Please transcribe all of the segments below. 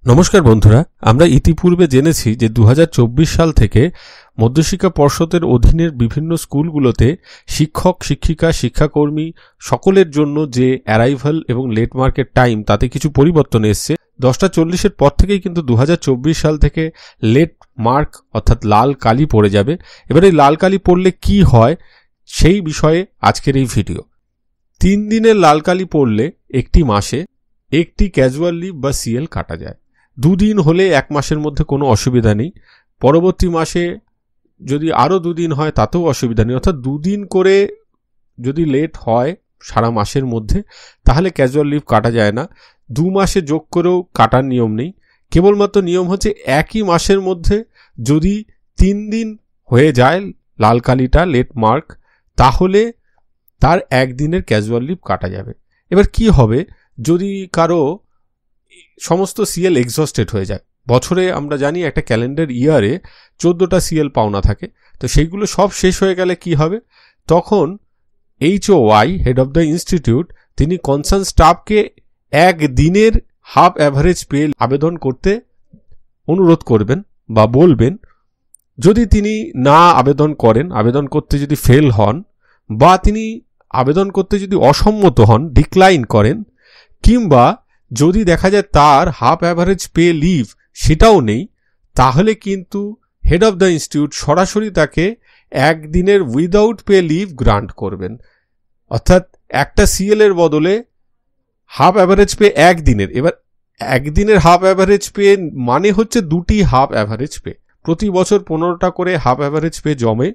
নমস্কার বন্ধুরা, আমরা ইতিপূর্বে জেনেছি যে 2024 সাল থেকে মধ্যশিক্ষা পর্ষদের অধীনের বিভিন্ন স্কুলগুলোতে শিক্ষক, শিক্ষিকা, শিক্ষাকর্মী সকলের জন্য যে অ্যারাইভাল এবং লেট মার্কের টাইম তাতে কিছু পরিবর্তন এসছে। 10:40 পর থেকেই কিন্তু 2024 সাল থেকে লেট মার্ক অর্থাৎ লাল কালি পড়ে যাবে। এবার এই লাল কালি পড়লে কি হয় সেই বিষয়ে আজকের এই ভিডিও। 3 দিনের লাল কালি পড়লে একটি মাসে একটি ক্যাজুয়াল লিভ বা সিএল কাটা যায়। 2 দিন হলে 1 মাসের মধ্যে কোনো অসুবিধা নেই। পরবর্তী মাসে যদি আরও 2 দিন হয় তাতেও অসুবিধা নেই। অর্থাৎ 2 দিন করে যদি লেট হয় সারা মাসের মধ্যে তাহলে ক্যাজুয়াল লিভ কাটা যায় না। 2 মাসে যোগ করেও কাটার নিয়ম নেই। কেবলমাত্র নিয়ম হচ্ছে একই মাসের মধ্যে যদি 3 দিন হয়ে যায় লাল কালিটা লেট মার্ক, তাহলে তার 1 দিনের ক্যাজুয়াল লিভ কাটা যাবে। এবার কি হবে যদি কারো সমস্ত সিএল এক্সস্টেড হয়ে যায়? বছরে আমরা জানি একটা ক্যালেন্ডার ইয়ারে 14টা সিএল পাওনা থাকে, তো সেইগুলো সব শেষ হয়ে গেলে কি হবে? তখন HOY head of the institute তিনি কনসার্ন স্টাফকে 1 দিনের হাফ অ্যাভারেজ পে আবেদন করতে অনুরোধ করবেন বা বলবেন। যদি তিনি না আবেদন করেন, আবেদন করতে যদি ফেল হন বা তিনি আবেদন করতে যদি অসম্মত হন, ডিক্লাইন করেন, কিংবা যদি দেখা যায় তার হাফ অ্যাভারেজ পে লিভ সেটাও নেই, তাহলে কিন্তু হেড অফ দ্য ইনস্টিটিউট সরাসরি তাকে 1 দিনের উইদাউট পে লিভ গ্রান্ট করবেন। অর্থাৎ একটা সিএল এর বদলে হাফ অ্যাভারেজ পে 1 দিনের। এবার 1 দিনের হাফ অ্যাভারেজ পে মানে হচ্ছে 2টি হাফ অ্যাভারেজ পে। প্রতি বছর 15টা করে হাফ অ্যাভারেজ পে জমে,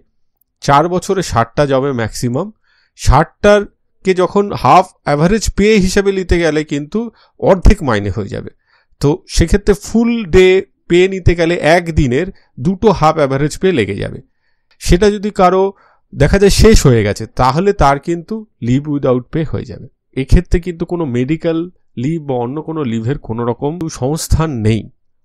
4 বছরে 60টা জমে ম্যাক্সিমাম। 60টার কে যখন হাফ অ্যাভারেজ পে হিসেবে নিতে গেলে কিন্তু অর্ধেক মাইনে হয়ে যাবে। তো সেক্ষেত্রে ফুল ডে পে নিতে গেলে 1 দিনের 2টো হাফ অ্যাভারেজ পে লেগে যাবে। সেটা যদি কারো দেখা যায় শেষ হয়ে গেছে, তাহলে তার কিন্তু লিভ উইদাউট পে হয়ে যাবে। এক্ষেত্রে কিন্তু কোনো মেডিকেল লিভ বা অন্য কোনো লিভের কোনো রকম সংস্থান নেই।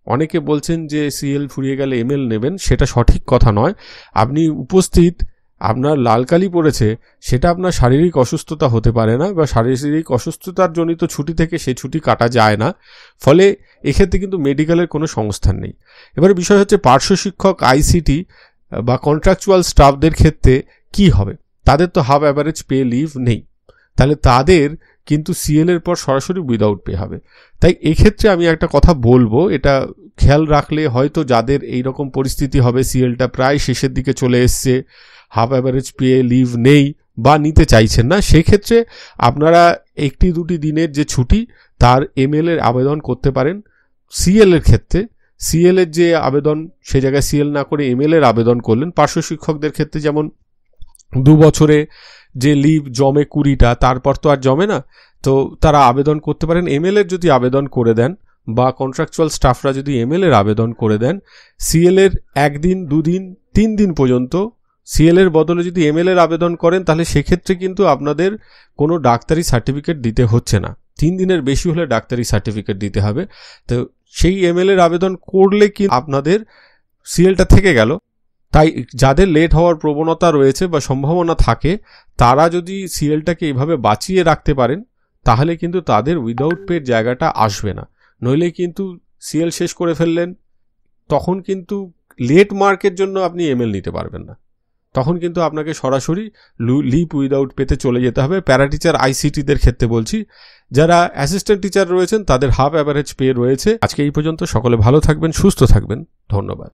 অনেকে বলছেন যে সিএল ফুরিয়ে গেলে এমএল নেবেন, সেটা সঠিক কথা নয়। আপনি উপস্থিত, আপনার লাল কালি পড়েছে, সেটা আপনার শারীরিক অসুস্থতা হতে পারে না, বা শারীরিক অসুস্থতার জনিত ছুটি থেকে সে ছুটি কাটা যায় না। ফলে এক্ষেত্রে কিন্তু মেডিকেলের কোনো সংস্থান নেই। এবার বিষয় হচ্ছে পার্শ্ব শিক্ষক, আইসিটি বা কন্ট্রাকচুয়াল স্টাফদের ক্ষেত্রে কি হবে? তাদের তো হাফ অ্যাভারেজ পে লিভ নেই, তাহলে তাদের কিন্তু সিএল এর পর সরাসরি উইদাউট পে হবে। তাই এক্ষেত্রে আমি একটা কথা বলবো, এটা খেয়াল রাখলে হয়তো যাদের এইরকম পরিস্থিতি হবে, সিএলটা প্রায় শেষের দিকে চলে এসছে, হাফ অ্যাভারেজ পে লিভ নেই বা নিতে চাইছেন না, সেক্ষেত্রে আপনারা 1-2 দিনের যে ছুটি তার এমএল এর আবেদন করতে পারেন। সিএল এর ক্ষেত্রে সিএল এর যে আবেদন, সে জায়গায় সিএল না করে এমএল এর আবেদন করলেন। পার্শ্ব শিক্ষকদের ক্ষেত্রে যেমন 2 বছরে যে লিভ জমে 20টা, তারপর তো আর জমে না, তো তারা আবেদন করতে পারেন। এমএল এর যদি আবেদন করে দেন বা কন্ট্রাকচুয়াল স্টাফরা যদি এমএল এর আবেদন করে দেন, সিএল এর 1 দিন, 2 দিন, 3 দিন পর্যন্ত সিএল এর বদলে যদি এমএল এর আবেদন করেন, তাহলে সেক্ষেত্রে কিন্তু আপনাদের কোনো ডাক্তারি সার্টিফিকেট দিতে হচ্ছে না। 3 দিনের বেশি হলে ডাক্তারি সার্টিফিকেট দিতে হবে। তো সেই এমএল এর আবেদন করলে কি আপনাদের সিএলটা থেকে গেল। তাই যাদের লেট হওয়ার প্রবণতা রয়েছে বা সম্ভাবনা থাকে, তারা যদি সিএলটাকে এইভাবে বাঁচিয়ে রাখতে পারেন, তাহলে কিন্তু তাদের উইদাউট পের জায়গাটা আসবে না। নইলে কিন্তু সিএল শেষ করে ফেললেন, তখন কিন্তু লেট মার্কের জন্য আপনি এমএল নিতে পারবেন না। তখন কিন্তু আপনাকে সরাসরি লিভ উইদাউট পেতে চলে যেতে হবে। প্যারাটিচার, আইসিটিদের ক্ষেত্রে বলছি, যারা অ্যাসিস্ট্যান্ট টিচার রয়েছেন তাদের হাফ অ্যাভারেজ পে রয়েছে। আজকে এই পর্যন্ত। সকলে ভালো থাকবেন, সুস্থ থাকবেন। ধন্যবাদ।